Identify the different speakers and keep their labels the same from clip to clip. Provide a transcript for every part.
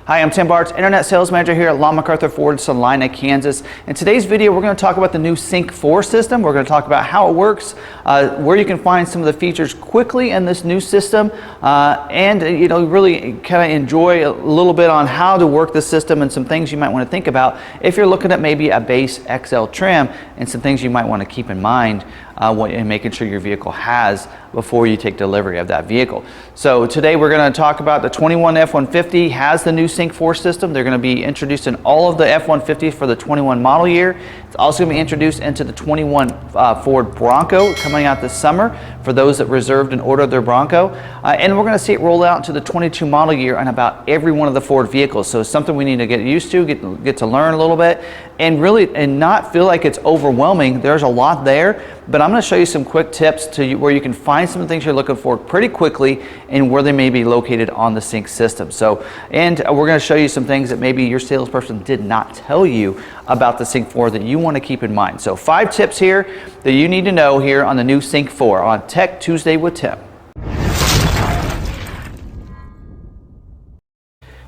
Speaker 1: Hi, I'm Tim Bartz, Internet Sales Manager here at McArthur Ford, Salina, Kansas. In today's video, we're going to talk about the new Sync 4 system. We're going to talk about how it works, where you can find some of the features quickly in this new system, and really kind of enjoy a little bit on how to work the system and some things you might want to think about if you're looking at maybe a base XL trim, and some things you might want to keep in mind in making sure your vehicle has before you take delivery of that vehicle. So today we're going to talk about the 21 F-150 has the new Sync 4 system. They're going to be introduced in all of the F-150s for the 21 model year. It's also going to be introduced into the 21 Ford Bronco coming out this summer for those that reserved and ordered their Bronco. And we're going to see it roll out to the 22 model year on about every one of the Ford vehicles. So it's something we need to get used to, get to learn a little bit, and really not feel like it's overwhelming. There's a lot there, but I'm going to show you some quick tips where you can find some things you're looking for pretty quickly and where they may be located on the Sync system. And we're going to show you some things that maybe your salesperson did not tell you about the Sync 4 that you want to keep in mind. So 5 tips here that you need to know here on the new Sync 4 on Tech Tuesday with Tim.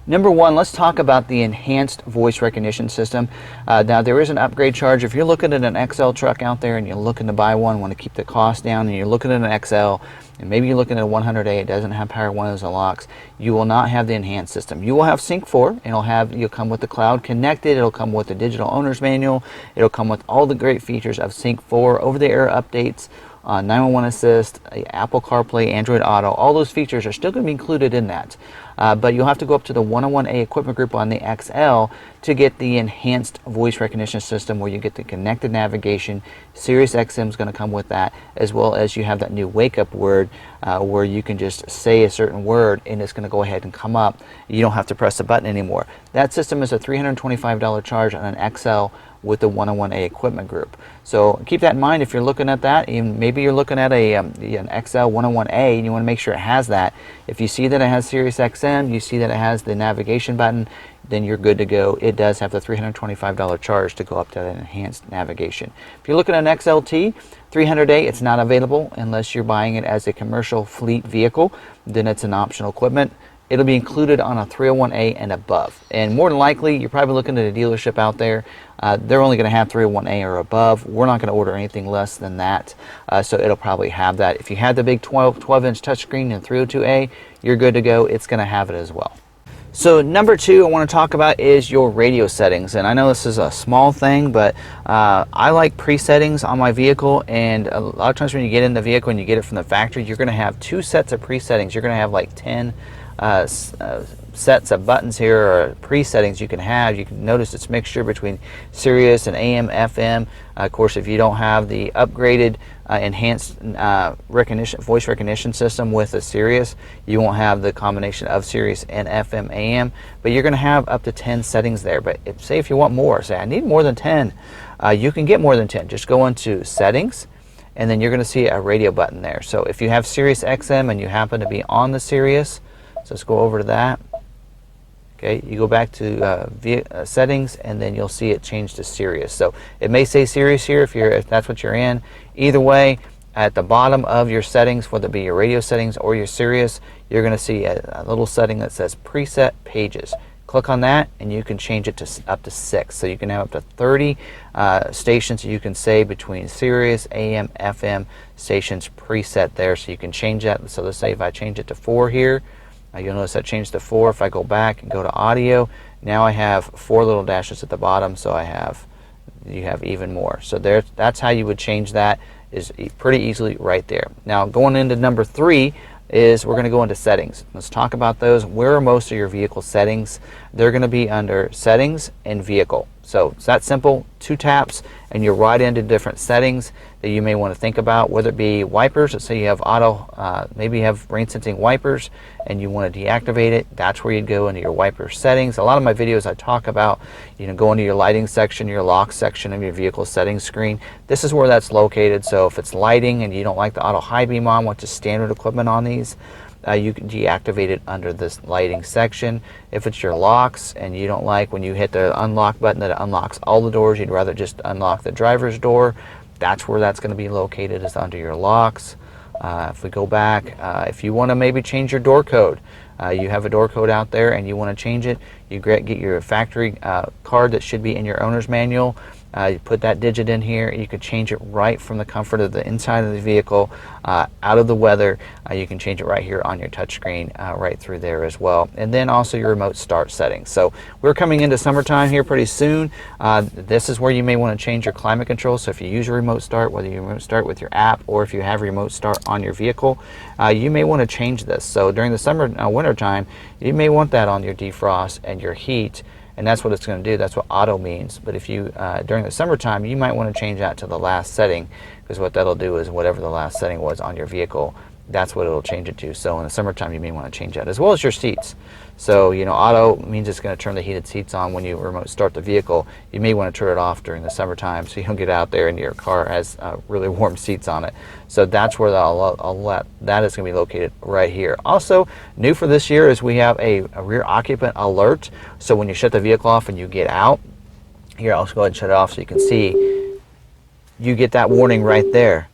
Speaker 1: Number one, let's talk about the enhanced voice recognition system. Now there is an upgrade charge. If you're looking at an XL truck out there and you're looking to buy one, want to keep the cost down, and you're looking at an XL, and maybe you're looking at a 100A, it doesn't have power windows and locks, you will not have the enhanced system. You will have Sync 4, and you'll come with the cloud connected, it'll come with the digital owner's manual, it'll come with all the great features of Sync 4, over-the-air updates, 911 Assist, Apple CarPlay, Android Auto, all those features are still going to be included in that. But you'll have to go up to the 101A equipment group on the XL to get the enhanced voice recognition system where you get the connected navigation. Sirius XM is going to come with that, as well as you have that new wake up word where you can just say a certain word and it's going to go ahead and come up. You don't have to press a button anymore. That system is a $325 charge on an XL with the 101A equipment group. So keep that in mind if you're looking at that. Even maybe you're looking at an XL 101A and you want to make sure it has that. If you see that it has Sirius XM, you see that it has the navigation button, then you're good to go. It does have the $325 charge to go up to that enhanced navigation. If you're looking at an XLT 300A, it's not available unless you're buying it as a commercial fleet vehicle. Then it's an optional equipment. It'll be included on a 301A and above. And more than likely, you're probably looking at a dealership out there. They're only going to have 301A or above. We're not going to order anything less than that. So it'll probably have that. If you had the big 12-inch touchscreen in 302A, you're good to go. It's going to have it as well. So number 2 I want to talk about is your radio settings. And I know this is a small thing, but I like pre-settings on my vehicle. And a lot of times when you get in the vehicle and you get it from the factory, you're going to have 2 sets of pre-settings. You're going to have like 10 sets of buttons here, or pre-settings you can have. You can notice it's mixture between Sirius and AM, FM. Of course, if you don't have the upgraded enhanced voice recognition system with a Sirius, you won't have the combination of Sirius and FM, AM. But you're going to have up to 10 settings there. But say if you want more, say I need more than 10, you can get more than 10. Just go into settings, and then you're going to see a radio button there. So if you have Sirius XM and you happen to be on the Sirius, so let's go over to that. Okay, you go back to settings, and then you'll see it change to Sirius. So it may say Sirius here if that's what you're in. Either way, at the bottom of your settings, whether it be your radio settings or your Sirius, you're going to see a little setting that says Preset Pages. Click on that, and you can change it to up to 6. So you can have up to 30 stations you can say between Sirius, AM, FM stations preset there. So you can change that. So let's say if I change it to 4 here, you'll notice I changed to 4. If I go back and go to audio, now I have 4 little dashes at the bottom, so you have even more. So that's how you would change that, is pretty easily right there. Now going into number 3 is we're going to go into settings. Let's talk about those. Where are most of your vehicle settings? They're going to be under settings and vehicle. So it's that simple, 2 taps and you're right into different settings that you may want to think about, whether it be wipers. Let's say you have maybe you have rain sensing wipers and you want to deactivate it. That's where you'd go into your wiper settings. A lot of my videos I talk about, go into your lighting section, your lock section of your vehicle settings screen. This is where that's located. So if it's lighting and you don't like the auto high beam on, which is standard equipment on these, you can deactivate it under this lighting section. If it's your locks and you don't like when you hit the unlock button that it unlocks all the doors, you'd rather just unlock the driver's door, that's where that's going to be located, is under your locks. If we go back, if you want to maybe change your door code, You have a door code out there and you want to change it, you get your factory card that should be in your owner's manual. You put that digit in here. You can change it right from the comfort of the inside of the vehicle, out of the weather. You can change it right here on your touchscreen, right through there as well. And then also your remote start settings. So we're coming into summertime here pretty soon. This is where you may want to change your climate control. So if you use your remote start, whether you remote start with your app or if you have remote start on your vehicle, you may want to change this. So during the summer, winter time, you may want that on your defrost and your heat. And that's what it's going to do. That's what auto means. But if you, during the summertime, you might want to change that to the last setting, because what that'll do is whatever the last setting was on your vehicle, that's what it'll change it to. So in the summertime, you may want to change that, as well as your seats. So, you know, auto means it's going to turn the heated seats on when you remote start the vehicle. You may want to turn it off during the summertime so you don't get out there and your car has really warm seats on it. So that's where that is going to be located right here. Also, new for this year is we have a rear occupant alert. So when you shut the vehicle off and you get out, here, I'll just go ahead and shut it off so you can see, you get that warning right there.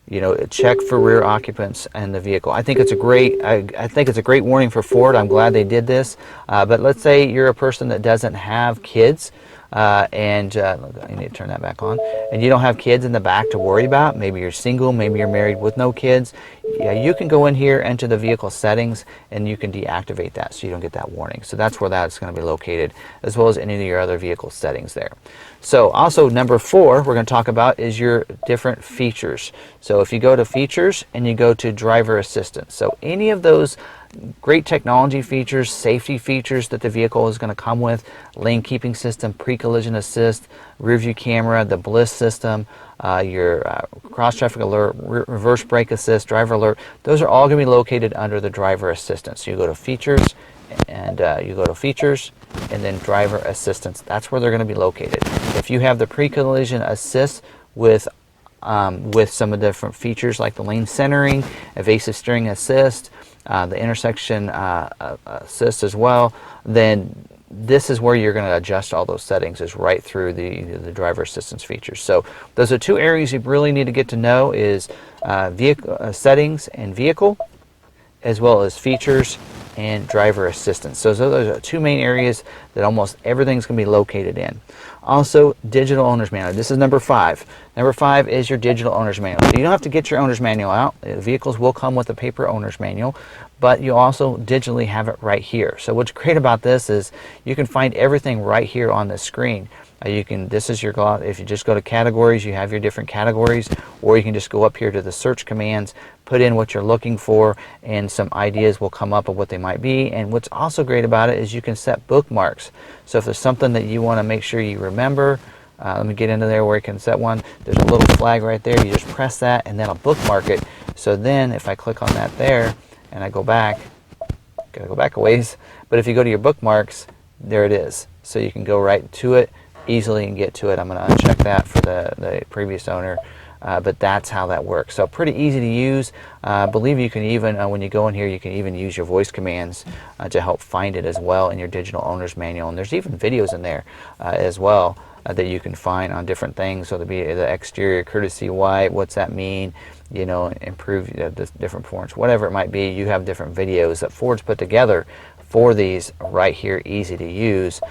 Speaker 1: You know, check for rear occupants in the vehicle. I think it's a great. I think it's a great warning for Ford. I'm glad they did this. But let's say you're a person that doesn't have kids, and I need to turn that back on. And you don't have kids in the back to worry about. Maybe you're single. Maybe you're married with no kids. Yeah, you can go in here into the vehicle settings and you can deactivate that so you don't get that warning. So that's where that's going to be located, as well as any of your other vehicle settings there. So also number 4 we're going to talk about is your different features. So if you go to features and you go to driver assistance, so any of those great technology features, safety features that the vehicle is going to come with, lane keeping system, pre-collision assist, rear view camera, the bliss system, your cross traffic alert, reverse brake assist, driver alert, those are all going to be located under the driver assistance. So you go to features and and then driver assistance. That's where they're going to be located. If you have the pre-collision assist with some of the different features like the lane centering, evasive steering assist, the intersection assist as well, then this is where you're going to adjust all those settings, is right through the driver assistance features. So those are 2 areas you really need to get to know, is vehicle settings and vehicle, as well as features and driver assistance. So those are 2 main areas that almost everything's going to be located in. Also, digital owner's manual. This is number 5. Number 5 is your digital owner's manual. So you don't have to get your owner's manual out. Vehicles will come with a paper owner's manual, but you also digitally have it right here. So what's great about this is you can find everything right here on the screen. This is your, if you just go to categories, you have your different categories, or you can just go up here to the search commands, put in what you're looking for, and some ideas will come up of what they might be. And what's also great about it is you can set bookmarks. So if there's something that you want to make sure you remember, let me get into there where you can set one. There's a little flag right there. You just press that and then I'll bookmark it. So then if I click on that there and I go back, gotta go back a ways, but if you go to your bookmarks, there it is. So you can go right to it easily and get to it. I'm going to uncheck that for the previous owner, but that's how that works. So pretty easy to use. I believe you can even, when you go in here, you can even use your voice commands to help find it as well in your digital owner's manual. And there's even videos in there as well that you can find on different things. So there'll be the exterior courtesy white, what's that mean? You know, improve the different performance, whatever it might be. You have different videos that Ford's put together for these right here, easy to use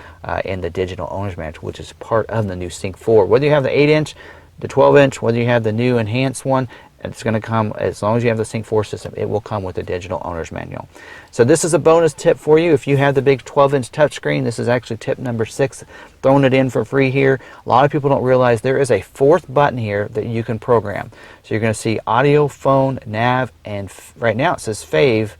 Speaker 1: in the digital owner's manual, which is part of the new Sync 4. Whether you have the 8-inch, the 12-inch, whether you have the new enhanced one, it's going to come, as long as you have the Sync 4 system, it will come with the digital owner's manual. So this is a bonus tip for you. If you have the big 12-inch touchscreen, this is actually tip number 6, throwing it in for free here. A lot of people don't realize there is a 4th button here that you can program. So you're going to see audio, phone, nav, and right now it says fave.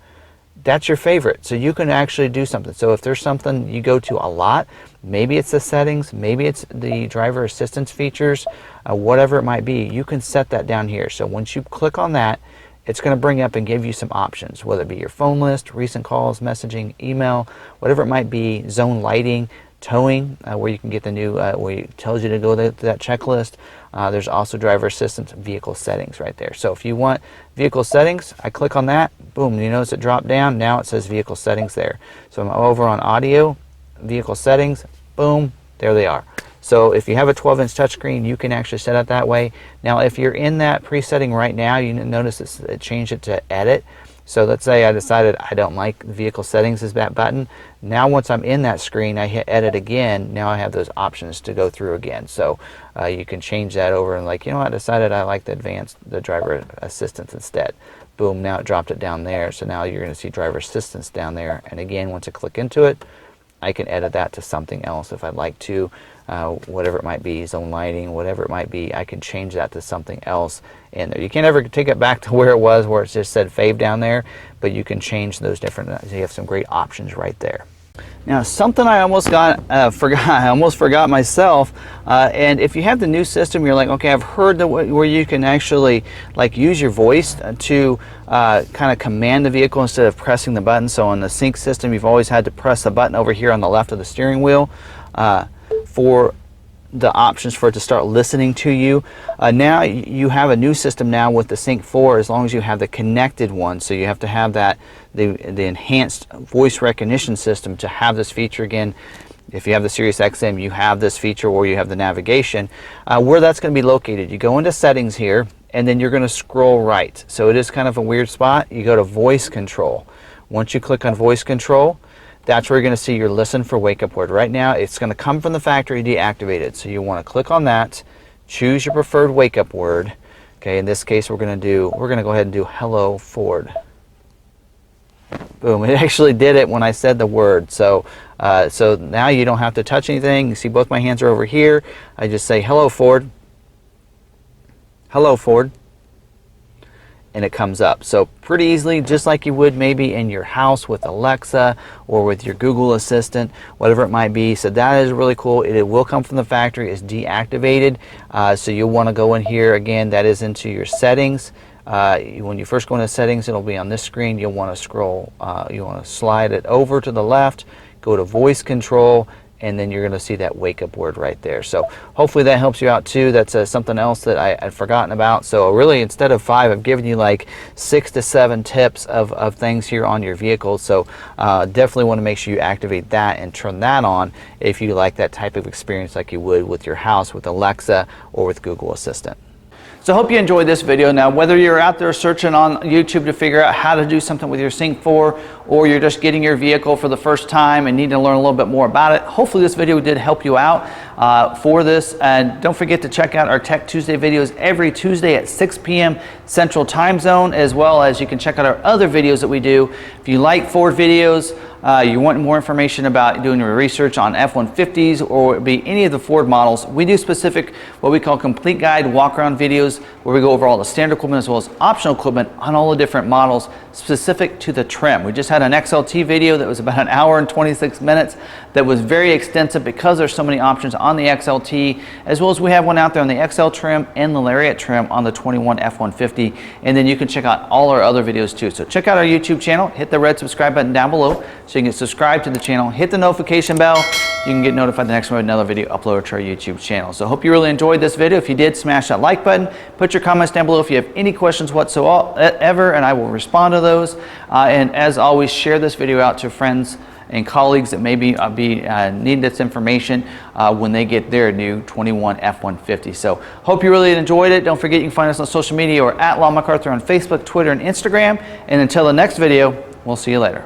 Speaker 1: That's your favorite. So you can actually do something. So if there's something you go to a lot, maybe it's the settings, maybe it's the driver assistance features, whatever it might be, you can set that down here. So once you click on that, it's going to bring up and give you some options, whether it be your phone list, recent calls, messaging, email, whatever it might be, zone lighting, towing, where you can get the new, where it tells you to go to that checklist. There's also driver assistance, vehicle settings right there. So if you want vehicle settings, I click on that, boom, you notice it dropped down, now it says vehicle settings there. So I'm over on audio, vehicle settings, boom, there they are. So if you have a 12-inch touchscreen, you can actually set it that way. Now if you're in that presetting right now, you notice it changed it to edit. So let's say I decided I don't like vehicle settings as that button. Now once I'm in that screen, I hit edit again. Now I have those options to go through again. So you can change that over and like, you know what, I decided I like the driver assistance instead. Boom, now it dropped it down there. So now you're going to see driver assistance down there. And again, once I click into it, I can edit that to something else if I'd like to. Whatever it might be, zone lighting, whatever it might be, I can change that to something else in there. You can't ever take it back to where it was, where it just said fave down there, but you can change those different, you have some great options right there. Now, something I almost forgot myself, and if you have the new system, you're like, okay, I've heard that where you can actually like use your voice to kind of command the vehicle instead of pressing the button. So on the sync system, you've always had to press the button over here on the left of the steering wheel for the options for it to start listening to you. Now you have a new system now with the Sync 4, as long as you have the connected one. So you have to have that the enhanced voice recognition system to have this feature again. If you have the Sirius XM, you have this feature, or you have the navigation. Where that's going to be located, you go into settings here, and then you're going to scroll right. So it is kind of a weird spot. You go to voice control. Once you click on voice control, that's where you're going to see your listen for wake up word. Right now it's going to come from the factory deactivated, so you want to click on that, choose your preferred wake up word. Okay, in this case we're going to go ahead and do hello Ford. Boom, it actually did it when I said the word. So so now you don't have to touch anything. You see both my hands are over here. I just say hello Ford, hello Ford, and it comes up. So pretty easily, just like you would maybe in your house with Alexa or with your Google Assistant, whatever it might be. So that is really cool. It will come from the factory. It's deactivated. So you'll want to go in here again. That is into your settings. When you first go into settings, it'll be on this screen. You'll want to scroll. You want to slide it over to the left, go to voice control, and then you're going to see that wake up word right there. So hopefully that helps you out too. That's something else that I'd forgotten about. So really, instead of 5, I've given you like 6 to 7 tips of things here on your vehicle. So definitely want to make sure you activate that and turn that on if you like that type of experience like you would with your house with Alexa or with Google Assistant. So I hope you enjoyed this video. Now, whether you're out there searching on YouTube to figure out how to do something with your Sync 4, or you're just getting your vehicle for the first time and need to learn a little bit more about it, hopefully this video did help you out for this. And don't forget to check out our Tech Tuesday videos every Tuesday at 6 p.m. Central Time Zone, as well as you can check out our other videos that we do. If you like Ford videos, you want more information about doing your research on F-150s or be any of the Ford models, we do specific what we call complete guide walk around videos where we go over all the standard equipment as well as optional equipment on all the different models specific to the trim. We just had an XLT video that was about an hour and 26 minutes that was very extensive because there's so many options on the XLT, as well as we have one out there on the XL trim and the Lariat trim on the 21 F-150. And then you can check out all our other videos too. So check out our YouTube channel, hit the red subscribe button down below so you can subscribe to the channel, hit the notification bell. You can get notified the next time we have another video uploaded to our YouTube channel. So I hope you really enjoyed this video. If you did, smash that like button. Put your comments down below if you have any questions whatsoever, and I will respond to those. And as always, share this video out to friends and colleagues that maybe need this information when they get their new 21 F-150. So hope you really enjoyed it. Don't forget you can find us on social media or at McArthur on Facebook, Twitter, and Instagram. And until the next video, we'll see you later.